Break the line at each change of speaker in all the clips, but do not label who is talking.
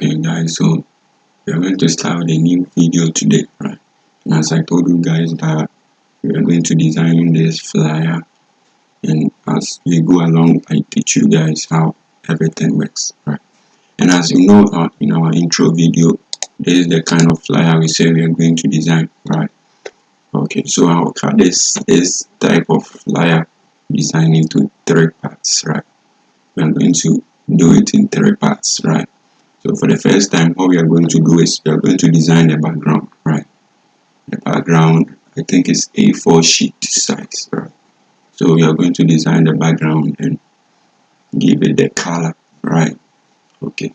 Okay guys, so we are going to start with a new video today, right? And as I told you guys that we are going to design this flyer, and as we go along I teach you guys how everything works, right? And as you know, in our intro video, this is the kind of flyer we say we are going to design, right? Okay, so I'll cut this type of flyer design into 3 parts, right? We are going to do it in 3 parts, right? So for the first time, what we are going to do is we are going to design the background, right? The background, I think is A4 sheet size, right? So we are going to design the background and give it the color, right? Okay.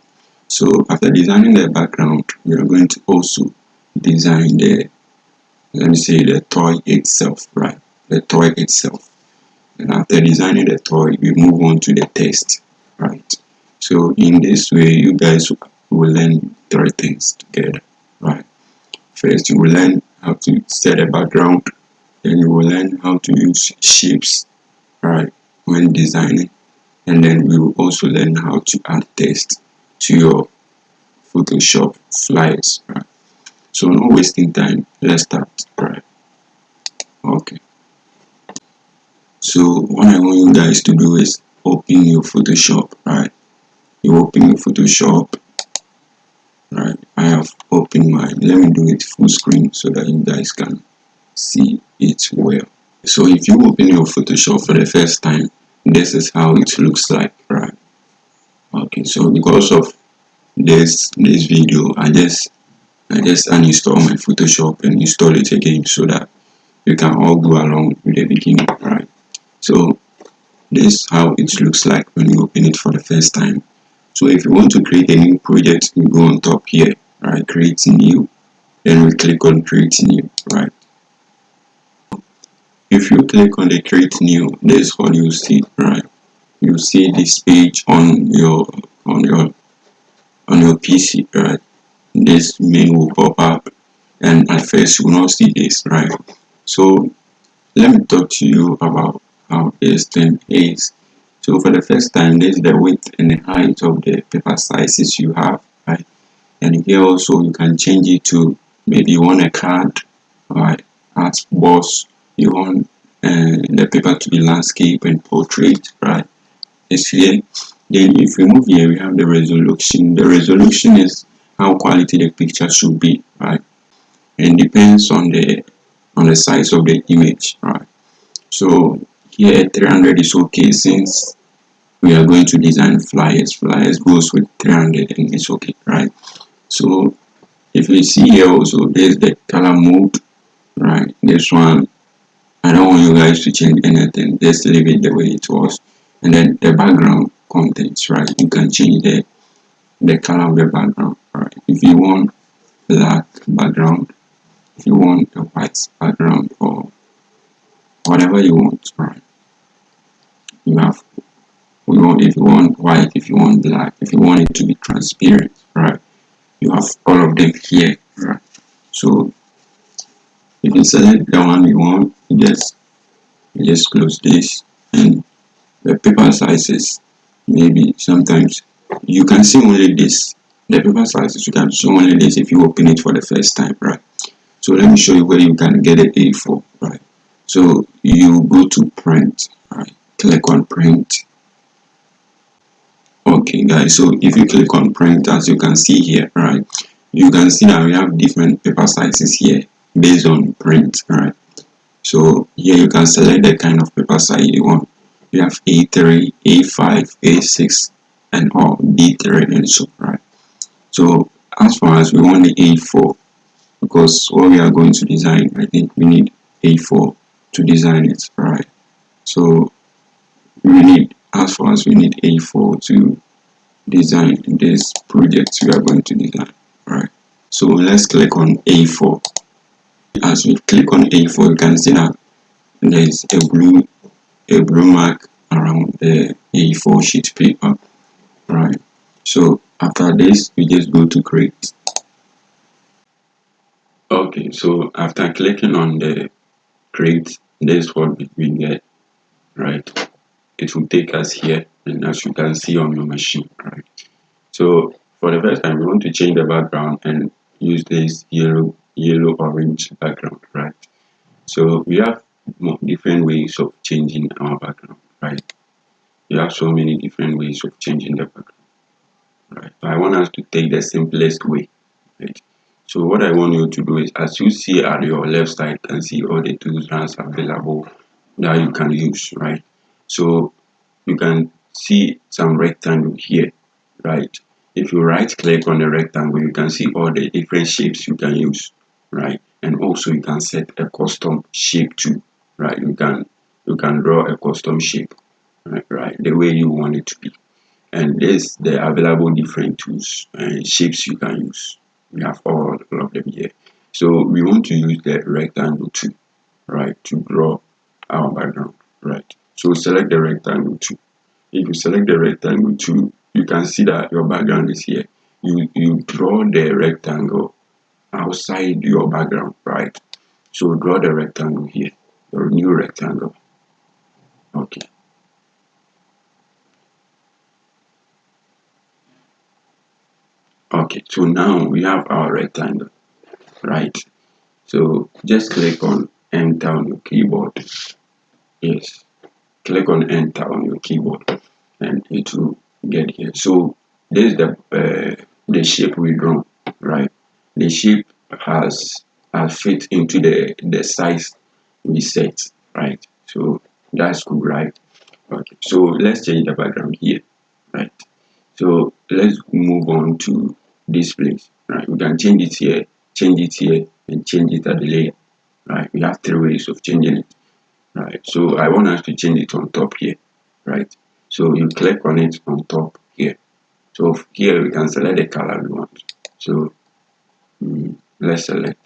So after designing the background, we are going to also design the, let me say, the toy itself, right? The toy itself. And after designing the toy, we move on to the text, right? So in this way, you guys will learn 3 things together, right? First, you will learn how to set a background. Then you will learn how to use shapes, right, when designing. And then we will also learn how to add text to your Photoshop flyers, right? So no wasting time, let's start, right? Okay. So what I want you guys to do is open your Photoshop, right? You open your Photoshop, right? I have opened mine. Let me do it full screen so that you guys can see it well. So if you open your Photoshop for the first time, this is how it looks like, right? Okay, so because of this video, I just uninstall my Photoshop and install it again so that you can all go along with the beginning, right? So this is how it looks like when you open it for the first time. So if you want to create a new project, you go on top here, right? Create new. Then we click on create new, right? If you click on the create new, this is what you see, right? You see this page on your PC, right? This menu will pop up, and at first you will not see this, right? So let me talk to you about how this thing is. So for the first time, this is the width and the height of the paper sizes you have, right? And here also you can change it to, maybe you want a card, right? Art boss, you want the paper to be landscape and portrait, right? It's here. Then if we move here, we have the resolution. The resolution is how quality the picture should be, right? And depends on the size of the image, right? So here 300 is okay, since we are going to design flyers. Flyers goes with 300 and it's okay, right? So if you see here also, there's the color mode, right? This one, I don't want you guys to change anything, just leave it the way it was. And then the background contents, right? You can change the color of the background, right? If you want black background, if you want a white background, or whatever you want, right? You have, if you want white, if you want black, if you want it to be transparent, right? You have all of them here, right? So if you select the one you want, you just close this, and the paper sizes, maybe sometimes you can see only this. The paper sizes, you can see only this if you open it for the first time, right? So let me show you where you can get it A4, right? So you go to print, right? Click on print. Okay guys, so if you click on print, as you can see here, right, you can see that we have different paper sizes here based on print, right? So here you can select the kind of paper size you want. You have A3, A5, A6, and all B3 and so, right? So as far as we want the A4, because what we are going to design, I think we need A4 to design it, right? So we need, as far as we need A4 to design this project we are going to design, right? So let's click on A4. As we click on A4, you can see that there is a blue mark around the A4 sheet paper, right? So after this, we just go to create. Okay, so after clicking on the create, this is what we get, right? It will take us here, and as you can see on your machine, right? So for the first time we want to change the background and use this yellow orange background, right? So we have different ways of changing our background, right? You have so many different ways of changing the background, right? So I want us to take the simplest way, right? So what I want you to do is, as you see at your left side, you can see all the tools that's available that you can use, right? So you can see some rectangle here, right? If you right click on the rectangle, you can see all the different shapes you can use, right? And also you can set a custom shape too, right? You can draw a custom shape, right? The way you want it to be. And this the available different tools and shapes you can use. We have all of them here. So we want to use the rectangle too, right, to draw our background, right? So select the rectangle too. If you select the rectangle too, you can see that your background is here. You draw the rectangle outside your background, right? So draw the rectangle here, your new rectangle. Okay. Okay, so now we have our rectangle, right? So just click on enter on your keyboard. Yes, click on enter on your keyboard and it will get here. So this is the shape we draw, right? The shape has fit into the size we set, right? So that's good, right? Okay, so let's change the background here, right? So let's move on to this place, right? We can change it here, and change it at the layer, right? We have three ways of changing it, right? So I want us to change it on top here, right? So you click on it on top here. So here we can select the color we want. So let's select.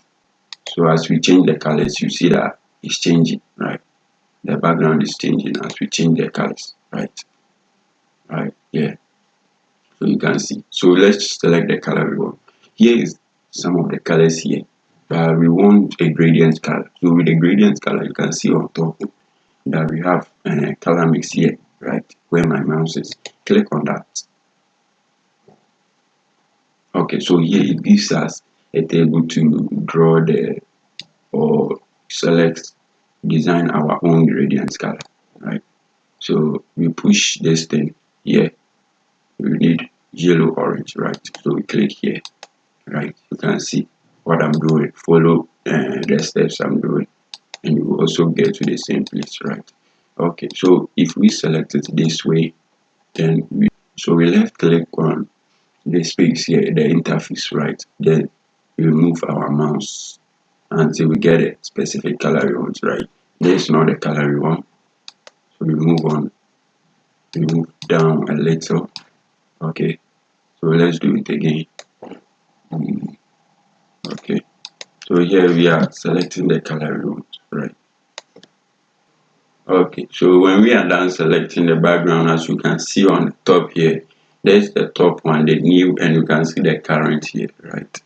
So as we change the colors, you see that it's changing, right? The background is changing as we change the colors, right? Right, yeah. So you can see. So let's select the color we want. Here is some of the colors here. We want a gradient color. So with the gradient color, you can see on top that we have a color mix here, right? Where my mouse is. Click on that. Okay, so here it gives us a table to draw or select, design our own gradient color, right? So we push this thing here. We need yellow orange, right? So we click here, right? You can see what I'm doing. Follow the steps I'm doing, and you will also get to the same place, right? Okay, so if we select it this way, then we left click on the space here, the interface, right? Then we move our mouse until we get a specific color we want, right? This is not the color we want, so we move on. We move down a little. Okay, so let's do it again. Okay, so here we are selecting the color we want, right? Okay, so when we are done selecting the background, as you can see on the top here, there's the top one, the new, and you can see the current here, right?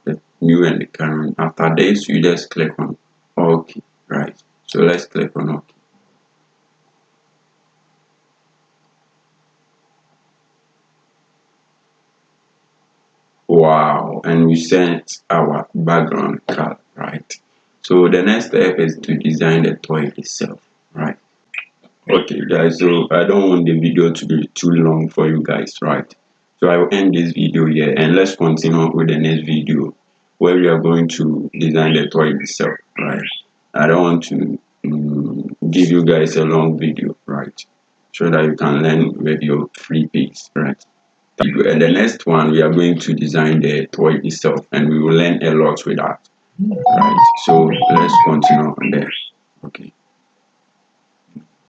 The new and the current. After this, you just click on OK, right? So let's click on OK. Wow, and we set our background color, right? So the next step is to design the toy itself, right? Okay guys, so I don't want the video to be too long for you guys, right? So I will end this video here and let's continue with the next video where we are going to design the toy itself, right? I don't want to give you guys a long video, right? So that you can learn with your free pace, right? And the next one, we are going to design the toy itself and we will learn a lot with that, right? So let's continue on there. Okay.